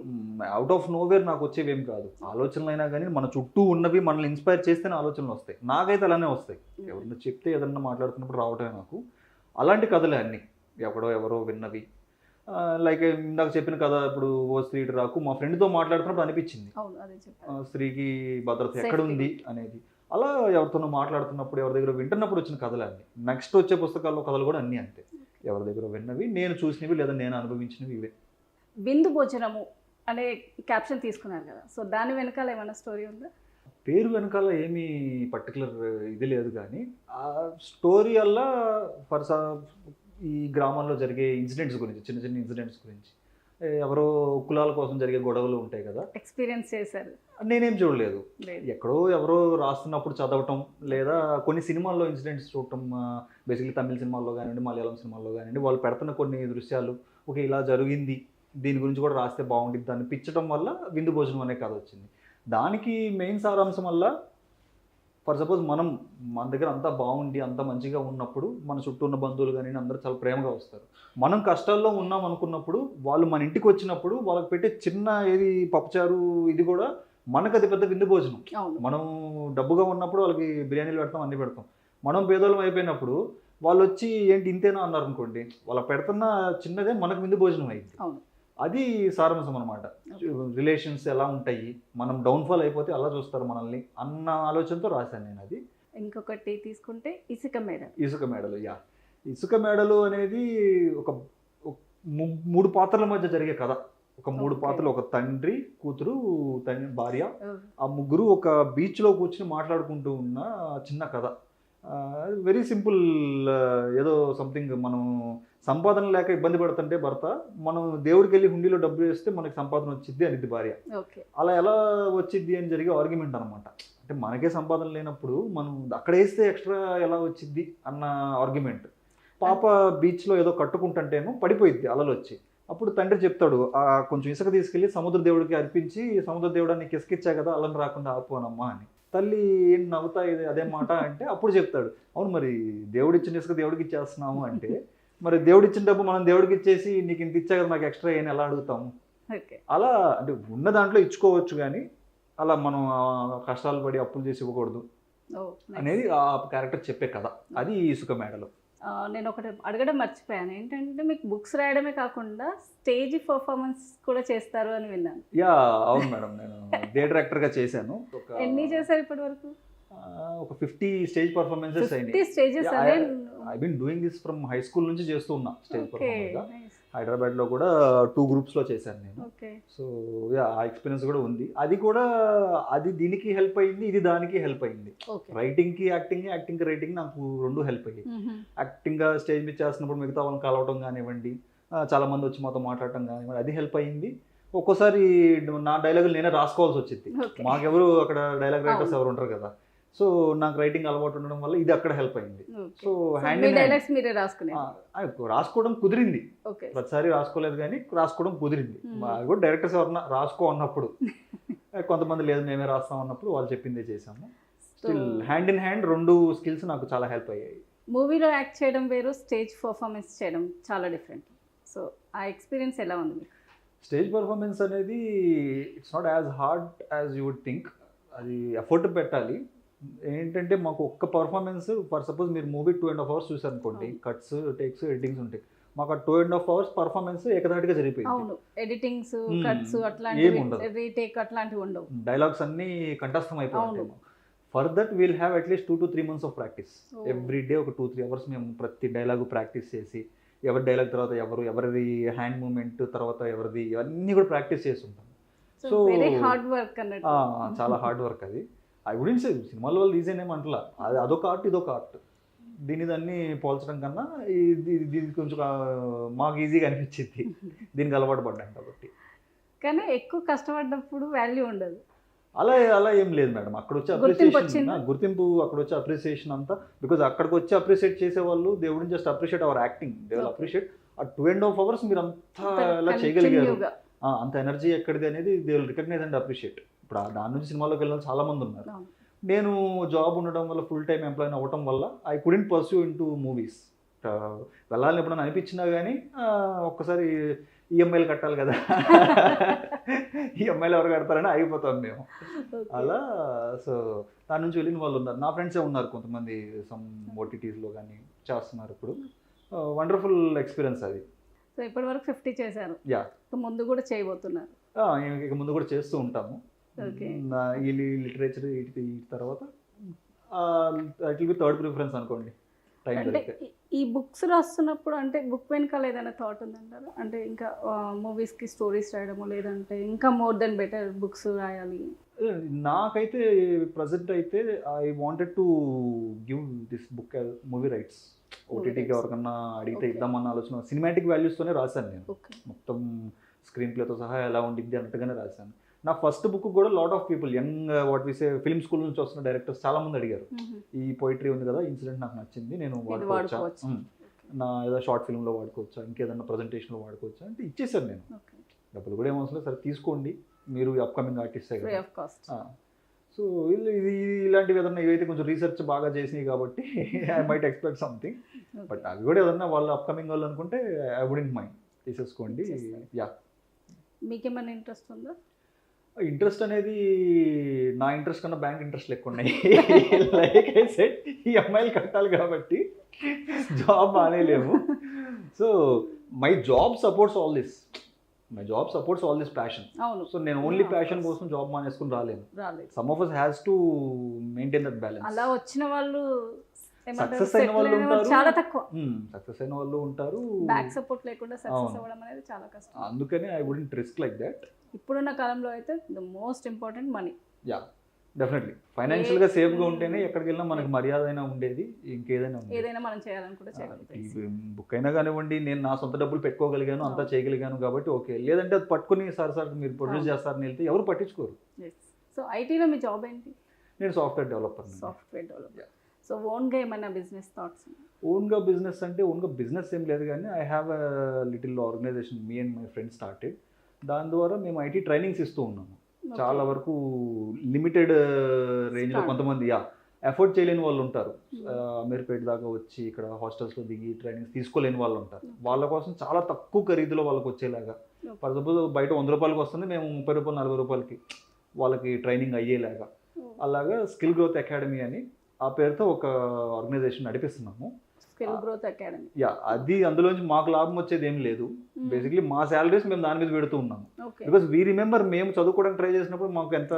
అవుట్ ఆఫ్ నోవేర్ నాకు వచ్చేవేం కాదు. ఆలోచనలు అయినా కానీ మన చుట్టూ ఉన్నవి మనల్ని ఇన్స్పైర్ చేస్తేనే ఆలోచనలు వస్తాయి. నాకైతే అలానే వస్తాయి. ఎవరన్నా చెప్తే ఏదన్నా మాట్లాడుతున్నప్పుడు రావటమే నాకు. అలాంటి కథలే అన్నీ ఎవరో విన్నవి. లైక్ ఇందాక చెప్పిన కథ, ఇప్పుడు ఓ స్త్రీ ఇటు రాకు మా ఫ్రెండ్తో మాట్లాడుతున్నప్పుడు అనిపించింది అవును, అదే చెప్పాను. స్త్రీకి భద్రత ఎక్కడ ఉంది అనేది. అలా ఎవరితోనో మాట్లాడుతున్నప్పుడు, ఎవరి దగ్గర వింటున్నప్పుడు వచ్చిన కథలు అన్నీ. నెక్స్ట్ వచ్చే పుస్తకాల్లో కథలు కూడా అన్నీ అంతే. ఎవరి దగ్గర విన్నవి, నేను చూసినవి లేదా నేను అనుభవించినవి ఇవే. విందు భోజనము అనే క్యాప్షన్ తీసుకున్నారు కదా, సో దాని వెనకాల ఏమైనా స్టోరీ ఉందా? పేరు వెనకాల ఏమీ పర్టికులర్ ఇది లేదు, కానీ ఆ స్టోరీ వల్ల ఈ గ్రామాల్లో జరిగే ఇన్సిడెంట్స్ గురించి, చిన్న చిన్న ఇన్సిడెంట్స్ గురించి, ఎవరో కులాల కోసం జరిగే గొడవలు ఉంటాయి కదా, ఎక్స్పీరియన్స్ చేశారు. నేనేం చూడలేదు. లేదు. ఎక్కడో ఎవరో రాస్తున్నప్పుడు చదవటం, లేదా కొన్ని సినిమాల్లో ఇన్సిడెంట్స్ చూడటం, బేసిక్లీ తమిళ సినిమాల్లో కానివ్వండి, మలయాళం సినిమాల్లో కానివ్వండి, వాళ్ళు పెడుతున్న కొన్ని దృశ్యాలు, ఓకే ఇలా జరిగింది, దీని గురించి కూడా రాస్తే బాగుంటుంది అనిపించడం వల్ల విందు భోజనం అనే కథ వచ్చింది. దానికి మెయిన్ సారాంశం వల్ల, ఫర్ సపోజ్ మన దగ్గర అంతా బాగుండి అంతా మంచిగా ఉన్నప్పుడు మన చుట్టూ ఉన్న బంధువులు కానీ అందరూ చాలా ప్రేమగా వస్తారు. మనం కష్టాల్లో ఉన్నాం అనుకున్నప్పుడు వాళ్ళు మన ఇంటికి వచ్చినప్పుడు వాళ్ళకి పెట్టే చిన్న ఏది పప్పుచారు ఇది కూడా మనకు అది పెద్ద విందు భోజనం. మనం డబ్బుగా ఉన్నప్పుడు వాళ్ళకి బిర్యానీలు పెడతాం, అన్నీ పెడతాం. మనం పేదోళం అయిపోయినప్పుడు వాళ్ళు వచ్చి ఏంటి ఇంతేనా అన్నారు అనుకోండి, వాళ్ళకి పెడుతున్న చిన్నదే మనకు విందు భోజనం అయింది. అది సారాంశం అనమాట. రిలేషన్స్ ఎలా ఉంటాయి, మనం డౌన్ఫాల్ అయిపోతే అలా చూస్తారు మనల్ని అన్న ఆలోచనతో రాశాను నేను అది. ఇంకొకటి తీసుకుంటే ఇసుక మేడలు. యా, ఇసుక మేడలు అనేది ఒక 3 పాత్రల మధ్య జరిగే కథ. ఒక 3 పాత్రలు, ఒక తండ్రి, కూతురు, భార్య, ఆ ముగ్గురు ఒక బీచ్లో కూర్చుని మాట్లాడుకుంటూ ఉన్న చిన్న కథ. Very simple. ఏదో సంథింగ్ మనం సంపాదన లేక ఇబ్బంది పడుతుంటే భర్త, మనం దేవుడికి వెళ్ళి హుండీలో డబ్బులు వేస్తే మనకి సంపాదన వచ్చింది అనేది భార్య. అలా ఎలా వచ్చింది అని జరిగే ఆర్గ్యుమెంట్ అనమాట. అంటే మనకే సంపాదన లేనప్పుడు మనం అక్కడ వేస్తే ఎక్స్ట్రా ఎలా వచ్చింది అన్న ఆర్గ్యుమెంట్. పాప బీచ్లో ఏదో కట్టుకుంటుంటేమో పడిపోయిద్ది అలలు వచ్చి. అప్పుడు తండ్రి చెప్తాడు, కొంచెం ఇసుక తీసుకెళ్ళి సముద్ర దేవుడికి అర్పించి, సముద్ర దేవుడా నీకు ఇసుకిచ్చా కదా అలను రాకుండా ఆపుకోనమ్మా అని. తల్లి ఏం నవ్వుతా ఇది అదే మాట అంటే అప్పుడు చెప్తాడు, అవును మరి దేవుడిచ్చిన ఇసుక దేవుడికి ఇచ్చేస్తున్నాము అంటే, మరి దేవుడిచ్చిన డబ్బు మనం దేవుడికి ఇచ్చేసి నీకు ఇంత ఇచ్చా కదా నాకు ఎక్స్ట్రా ఏం ఎలా అడుగుతాము. అలా అంటే ఉన్న దాంట్లో ఇచ్చుకోవచ్చు, కానీ అలా మనం కష్టాలు పడి అప్పులు చేసి ఇవ్వకూడదు అనేది ఆ క్యారెక్టర్ చెప్పే కథ. అది ఇసుక మేడలు. నేను ఒకటి అడగడం మర్చిపోయాను, ఏంటంటే మీకు బుక్స్ రాయడమే కాకుండా స్టేజ్ పర్ఫార్మెన్స్ కూడా చేస్తారు అని విన్నాను. యా అవును మేడం, నేను థియేటర్ యాక్టర్గా చేశాను. ఎన్ని చేశారు ఇప్పటి వరకు? ఒక 50 స్టేజ్ పర్ఫార్మెన్సెస్ అయినాయి. I been doing this from high school నుంచి చేస్తూ ఉన్నా స్టేజ్ పర్ఫార్మెన్స్. హైదరాబాద్లో కూడా 2 గ్రూప్స్లో చేశాను నేను. సో యా, ఆ ఎక్స్పీరియన్స్ కూడా ఉంది. అది దీనికి హెల్ప్ అయింది, ఇది దానికి హెల్ప్ అయింది. రైటింగ్కి యాక్టింగ్కి రైటింగ్ నాకు 2 హెల్ప్ అయ్యాయి. యాక్టింగ్గా స్టేజ్ మీద చేస్తున్నప్పుడు మిగతా వాళ్ళని కలవటం కానివ్వండి, చాలా మంది వచ్చి మాతో మాట్లాడటం కానివ్వండి, అది హెల్ప్ అయింది. ఒక్కోసారి నా డైలాగులు నేనే రాసుకోవాల్సి వచ్చింది. మాకెవరు అక్కడ డైలాగ్ రైటర్స్ ఎవరు ఉంటారు కదా, సో నాకు రైటింగ్ అలవాటు ఉండడం వల్ల ఇది అక్కడ హెల్ప్ అయింది. సో రాసుకోవడం కుదిరింది, ప్రతిసారి రాసుకోలేదు కానీ రాసుకోవడం కుదిరింది. కూడా డైరెక్టర్స్ ఎవరన్నా రాసుకో అన్నప్పుడు, కొంతమంది లేదు మేమే రాస్తాం అన్నప్పుడు వాళ్ళు చెప్పిందే చేసాము. Still hand in hand 2 skills నాకు చాలా హెల్ప్ అయ్యాయి. మూవీలో యాక్ట్ చేయడం వేరు, స్టేజ్ పర్ఫార్మెన్స్ చేయడం చాలా డిఫరెంట్. సో ఆ ఎక్స్పీరియన్స్ ఎలా ఉంది మీకు? స్టేజ్ పర్ఫార్మెన్స్ అనేది it's not as hard as you would think. అది ఎఫర్ట్ పెట్టాలి. ఏంటంటే మాకు ఒక్క పర్ఫార్మెన్స్, ఫర్ సపోజ్ మీరు మూవీ 2.5 hours చూసారు అనుకోండి, కట్స్, టేక్స్, ఎడిటింగ్స్ ఉంటాయి. మాకు ఆ 2.5 hours పర్ఫార్మెన్స్ ఏకదాటిగా జరిగిపోయింది. ఎడిటింగ్స్, కట్స్ అట్లాంటివి, రీటేక్ అట్లాంటివి ఉండవు. డైలాగ్స్ అన్నీ కంఠస్థం అయిపోతాయి. For that we'll have at least 2 to 3 months of practice. Every day ఒక 2-3 hours మేము ప్రతి డైలాగు ప్రాక్టీస్ చేసి, ఎవరి డైలాగ్ తర్వాత ఎవరిది హ్యాండ్ మూమెంట్ తర్వాత ఎవరిది, ఇవన్నీ కూడా ప్రాక్టీస్ చేసి ఉంటాం. సో హార్డ్ వర్క్ అన్నట్టు, చాలా హార్డ్ వర్క్ అది. ఐ వుడెంట్ సే సినిమాల వాళ్ళు ఈజీ ఏమంటలా, అదొక ఆర్ట్ ఇదొక ఆర్ట్. దాన్ని పోల్చడం కన్నా ఇది కొంచెం మాకు ఈజీగా అనిపించింది, దీనికి అలవాటు పడ్డాను కాబట్టి. కానీ ఎక్కువ కష్టపడ్డప్పుడు వాల్యూ ఉండదు. అలా ఏం లేదు మేడం. అక్కడ వచ్చి అప్రిసియేషన్, గుర్తింపు అక్కడ వచ్చి అప్రిసియేషన్ అంతా, బికాజ్ అక్కడికి వచ్చి అప్రిషియేట్ చేసే వాళ్ళు they wouldn't just appreciate hour acting, they will appreciate ఆ 2.5 hours మీరు అంతా ఎలా చేయగలిగారు, అంత ఎనర్జీ ఎక్కడిది అనేది they will recognise and appreciate. ఇప్పుడు దాని నుంచి సినిమాలోకి వెళ్ళిన చాలా మంది ఉన్నారు. నేను జాబ్ ఉండడం వల్ల ఫుల్ టైం ఎంప్లాయ్ అవ్వటం వల్ల I couldn't pursue into movies. వెళ్ళాలని ఎప్పుడైనా అనిపించినా కానీ ఒక్కసారి ఈఎంఐలు కట్టాలి కదా, ఈఎంఐలు ఎవరు కడతారని ఆగిపోతాం మేము. అలా సో దాని నుంచి వెళ్ళిన వాళ్ళు ఉన్నారు, నా ఫ్రెండ్సే ఉన్నారు కొంతమంది సమ్ ఓటీటీస్లో కానీ చేస్తున్నారు ఇప్పుడు. వండర్ఫుల్ ఎక్స్పీరియన్స్ అది. సో ఇప్పటి వరకు 50 చేశారు, యా. ముందు కూడా చేయబోతున్నారు. ఇక ముందు కూడా చేస్తూ ఉంటాము. ఈ లిటరేచర్ వీటి తర్వాత it will be third preference అనుకోండి టైం అంటే దొరికితే. ఈ బుక్స్ రాస్తున్నప్పుడు అంటే బుక్ వెనకాల ఏదైనా థాట్ ఉందంటారా? అంటే ఇంకా మూవీస్కి స్టోరీస్ రాయడము, లేదంటే ఇంకా మోర్ దెన్ బెటర్ బుక్స్ రాయాలి? నాకైతే ప్రజెంట్ అయితే I wanted to give this book movie rights. ఓటీటీకి ఎవరికన్నా అడిగితే ఇద్దామన్న ఆలోచన, సినిమాటిక్ వాల్యూస్తోనే రాశాను నేను. మొత్తం స్క్రీన్ ప్లేతో సహా ఎలా ఉండిద్ది అన్నట్టుగానే రాశాను. నా ఫస్ట్ బుక్ కూడా lot of people, young what we say film school నుంచి వస్తున్న డైరెక్టర్స్ చాలా మంది అడిగారు, ఈ పోయిటరీ ఉంది కదా, ఇన్సిడెంట్ నాకు నచ్చింది, నేను వాడుకోవచ్చా, నా ఏదో షార్ట్ ఫిల్మ్లో వాడుకోవచ్చా, ఇంకేదన్నా ప్రజెంటేషన్లో వాడుకోవచ్చా అంటే ఇచ్చేసాను నేను. డబ్బులు కూడా ఏమవసరం, సరే తీసుకోండి, మీరు అప్కమింగ్ ఆర్టిస్ట్ కదా. సో ఇది ఇలాంటివి ఏదన్నా ఇవైతే కొంచెం రీసెర్చ్ బాగా చేసినాయి కాబట్టి I might expect something. But అవి కూడా ఏదన్నా వాళ్ళు అప్కమింగ్ వాళ్ళు అనుకుంటే ఐ వుడెంట్ మైండ్, తీసేసుకోండి. యా. మీకేమైనా ఇంట్రెస్ట్ ఉందా? ఇంట్రెస్ట్ అనేది నా ఇంట్రెస్ట్ కన్నా బ్యాంక్ ఇంట్రెస్ట్ ఎక్కువ ఉన్నాయి. లైక్ ఐ సెడ్, ఈ అమ్మాయిలు కట్టాలి కాబట్టి జాబ్ మానేలేము. So my job supports all this, my job supports all this passion. So నేను ఓన్లీ ప్యాషన్ కోసం జాబ్ మానేసుకుని రాలేను. Some of us has to maintain that balance. అలా వచ్చిన వాళ్ళు సక్సెస్ అయిన వాళ్ళు ఉంటారు, చాలా తక్కువ సక్సెస్ అయిన వాళ్ళు ఉంటారు. బ్యాక్ సపోర్ట్ లేకుండా సక్సెస్ అవ్వడం అనేది చాలా కష్టం. అందుకని I wouldn't risk like that. ఇప్పుడున్న కాలంలో అయితే the most important money. Yeah, definitely. ఫైనాన్షియల్గా సేఫ్గా ఉంటేనే ఎక్కడికి వెళ్ళినా మనకి మర్యాద అయినా ఉండేది, ఇంకేదైనా ఏదైనా మనం చేయాలనుకుంటే చేయగలుగుతాం. బుక్ అయినా కానివ్వండి, నేను నా సొంత డబ్బులు పెట్టుకోగలిగాను, అంతా చేయగలిగాను కాబట్టి ఓకే. లేదంటే అది పట్టుకుని సార్ మీరు ప్రొడ్యూస్ చేస్తారని వెళ్తే ఎవరు పట్టించుకోరు. సో ఐటీలో మీ జాబ్ ఏంటి? నేను సాఫ్ట్వేర్ డెవలపర్. సో ఓన్గా ఏమైనా బిజినెస్ థాట్స్? ఓన్గా బిజినెస్ అంటే ఓన్గా బిజినెస్ ఏం లేదు, కానీ I have a little organization, me and my friends started. దాని ద్వారా మేము ఐటీ ట్రైనింగ్స్ ఇస్తూ ఉన్నాము. చాలా వరకు లిమిటెడ్ రేంజ్లో కొంతమంది ఎఫోర్డ్ చేయలేని వాళ్ళు ఉంటారు, అమీర్పేట దాకా వచ్చి ఇక్కడ హాస్టల్స్లో దిగి ట్రైనింగ్స్ తీసుకోలేని వాళ్ళు ఉంటారు. వాళ్ళ కోసం చాలా తక్కువ ఖరీదులో వాళ్ళకి వచ్చేలాగా, ఫర్ సపోజ్ బయట 100 రూపాయలకి వస్తుంది, మేము 30 రూపాయలు 40 రూపాయలకి వాళ్ళకి ట్రైనింగ్ అయ్యేలాగా, అలాగా స్కిల్ గ్రోత్ అకాడమీ అని ఆ పేరుతో ఒక ఆర్గనైజేషన్ నడిపిస్తున్నాము. Skill growth academy. యా, అది అందులోంచి మాకు లాభం వచ్చేది ఏం లేదు. బేసిక్లీ మా శాలరీస్ మేము దాని మీద పెడుతూ ఉన్నాము. బికాస్ వీ రిమెంబర్ మేము చదువుకోవడానికి ట్రై చేసినప్పుడు మాకు ఎంత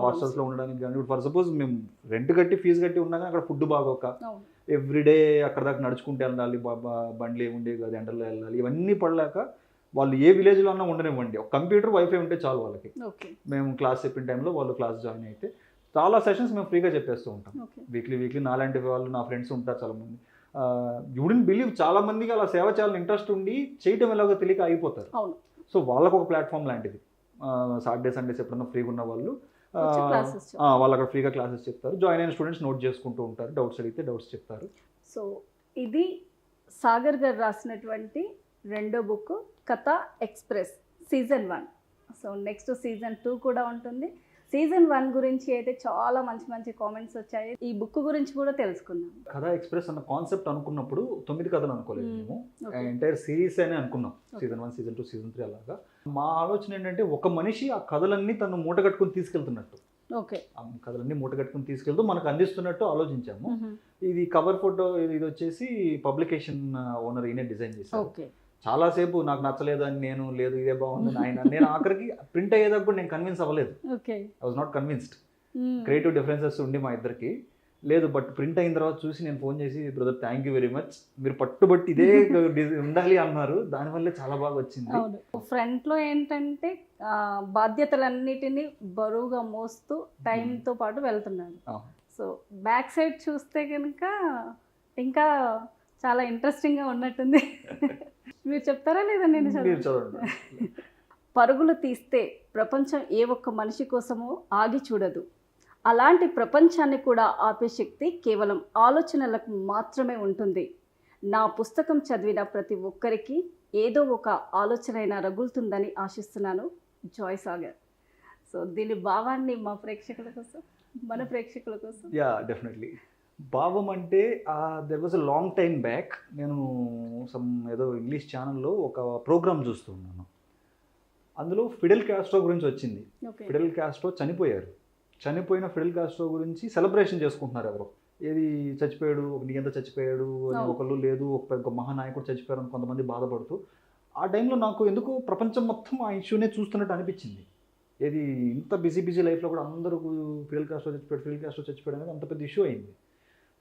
హాస్టల్స్లో ఉండడానికి కానీ, ఫర్ సపోజ్ మేము రెంట్ కట్టి ఫీజు కట్టి ఉన్నా కానీ అక్కడ ఫుడ్ బాగోక, ఎవ్రీడే అక్కడ దాకా నడుచుకుంటే వెళ్ళాలి, బండ్లు ఏముండే కాదు, ఎండలో వెళ్ళాలి, ఇవన్నీ పడలేక వాళ్ళు ఏ విలేజ్లో అన్నా ఉండనివ్వండి, ఒక కంప్యూటర్ వైఫై ఉంటే చాలు వాళ్ళకి. మేము క్లాస్ చెప్పిన టైంలో వాళ్ళు క్లాస్ జాయిన్ అయితే చాలా సెషన్స్ మేము ఫ్రీగా చెప్పేస్తూ ఉంటాం. వీక్లీ నాలాంటి వాళ్ళు నా ఫ్రెండ్స్ ఉంటారు చాలామంది. యూ వుడెంట్ బిలీవ్, చాలా మందికి అలా సేవ చేయాలని ఇంట్రెస్ట్ ఉండి చేయటం ఎలాగో తెలియక అయిపోతారు. సో వాళ్ళకు ఒక ప్లాట్ఫామ్ లాంటిది. సాటర్డే సండేస్ ఎప్పుడన్నా ఫ్రీగా ఉన్న వాళ్ళు వాళ్ళు అక్కడ ఫ్రీగా క్లాసెస్ చెప్తారు. జాయిన్ అయిన స్టూడెంట్స్ నోట్ చేసుకుంటూ ఉంటారు, డౌట్స్ అడిగితే డౌట్స్ చెప్తారు. సో ఇది సాగర్ గారు రాసినటువంటి రెండో బుక్, కథా express season 1. So next season 2 కూడా ఉంటుంది. సీజన్ 1 గురించి అయితే చాలా మంచి కామెంట్స్ వచ్చాయి. ఈ బుక్ గురించి కూడా తెలుసుకుందాం. కథా ఎక్స్ప్రెస్ అన్న కాన్సెప్ట్ అనుకున్నప్పుడు 9 కథలు అనుకోలేదు మేము, ఎంటైర్ సిరీస్ అనే అనుకున్నాం. సీజన్ 1, సీజన్ 2, సీజన్ 3 అలాగా. మా ఆలోచన ఏంటంటే ఒక మనిషి ఆ కథలన్నీ తను మూట కట్టుకుని తీసుకెళ్తున్నట్టు, ఆ కథలన్నీ మూట కట్టుకుని తీసుకెళ్తూ మనకు అందిస్తున్నట్టు ఆలోచించాము. ఇది కవర్ ఫోటో ఇది వచ్చేసి పబ్లికేషన్ ఓనర్ ఈయన డిజైన్ చేశారు. చాలాసేపు నాకు నచ్చలేదు అని నేను, లేదు ఇదే బాగుందని ఆయన, నేను ఆఖరికి ప్రింట్ అయ్యేటప్పుడు నేను కన్విన్స్ అవ్వలేదు. I was not convinced. Creative differences ఉండి మా ఇద్దరికి లేదు. బట్ ప్రింట్ అయిన తర్వాత చూసి నేను ఫోన్ చేసి, brother thank you very much, మీరు పట్టుబట్టి ఇదే ఉండాలి అన్నారు. దానివల్లే చాలా బాగా వచ్చింది. ఫ్రంట్లో ఏంటంటే బాధ్యతలన్నిటినీ బరువుగా మోస్తూ టైంతో పాటు వెళ్తున్నాడు. సో బ్యాక్ సైడ్ చూస్తే కనుక ఇంకా చాలా ఇంట్రెస్టింగ్గా ఉన్నట్టుంది. మీరు చెప్తారా లేదా? నేను పరుగులు తీస్తే ప్రపంచం ఏ ఒక్క మనిషి కోసమో ఆగి చూడదు. అలాంటి ప్రపంచాన్ని కూడా ఆపే శక్తి కేవలం ఆలోచనలకు మాత్రమే ఉంటుంది. నా పుస్తకం చదివిన ప్రతి ఒక్కరికి ఏదో ఒక ఆలోచన అయినా రగులుతుందని ఆశిస్తున్నాను. జాయ్ సాగర్. సో దీని భావాన్ని మా ప్రేక్షకుల కోసం. మన ప్రేక్షకుల కోసం. Yeah definitely. భావం అంటే there was a long time back నేను ఏదో ఇంగ్లీష్ ఛానల్లో ఒక ప్రోగ్రామ్ చూస్తున్నాను. అందులో ఫిడెల్ కాస్ట్రో గురించి వచ్చింది. ఓకే. ఫిడెల్ కాస్ట్రో చనిపోయారు. చనిపోయిన ఫిడెల్ కాస్ట్రో గురించి సెలబ్రేషన్ చేసుకుంటున్నారు ఎవరో. ఏది చచ్చిపోయాడు, ఒక నియంత చచ్చిపోయాడు అని అవును. ఒకళ్ళు, లేదు ఒక మహానాయకుడు చచ్చిపోయారు అని కొంతమంది బాధపడుతూ. ఆ టైంలో నాకు ఎందుకు ప్రపంచం మొత్తం ఆ ఇష్యూనే చూస్తున్నట్టు అనిపించింది. ఏది ఇంత బిజీ లైఫ్లో కూడా అందరూ ఫిడెల్ కాస్ట్రో చచ్చిపోయాడు అనేది అంత పెద్ద ఇష్యూ అయింది.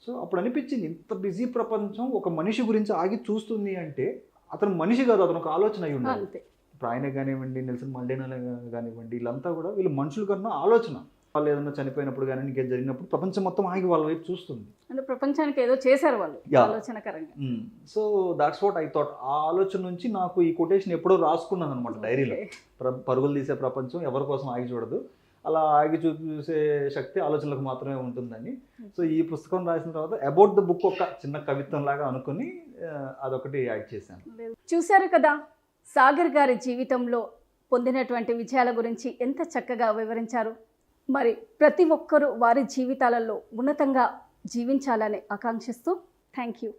సో అప్పుడు అనిపించింది, ఇంత బిజీ ప్రపంచం ఒక మనిషి గురించి ఆగి చూస్తుంది అంటే అతను మనిషి కాదు, అతను ఒక ఆలోచన అయి ఉండాలి. అంతే. ఇప్పుడు ఆయనే కానివ్వండి, నెల్సన్ మండేలా కానివ్వండి, వీళ్ళంతా కూడా వీళ్ళు మనుషుల కన్నా ఆలోచన. వాళ్ళు ఏదైనా చనిపోయినప్పుడు కానీ ఇంకేం జరిగినప్పుడు ప్రపంచం మొత్తం ఆగి వాళ్ళ వైపు చూస్తుంది. అంటే ప్రపంచానికి ఏదో చేశారు వాళ్ళు Yeah. ఆలోచనకరంగా. So that's what I thought. ఆ ఆలోచన నుంచి నాకు ఈ కొటేషన్ ఎప్పుడో రాసుకున్నాను అనమాట డైరీలో. Okay. పరుగులు తీసే ప్రపంచం ఎవరి కోసం ఆగి చూడదు, అలా ఆగి చూసే శక్తి ఆలోచనలకు మాత్రమే ఉంటుందని. సో ఈ పుస్తకం రాసిన తర్వాత అబౌట్ ద బుక్ ఒక చిన్న కవిత్వం లాగా అనుకుని అదొకటి యాడ్ చేశాను. చూశారు కదా, సాగర్ గారి జీవితంలో పొందినటువంటి విజయాల గురించి ఎంత చక్కగా వివరించారు. మరి ప్రతి ఒక్కరూ వారి జీవితాలలో ఉన్నతంగా జీవించాలని ఆకాంక్షిస్తూ థ్యాంక్ యూ.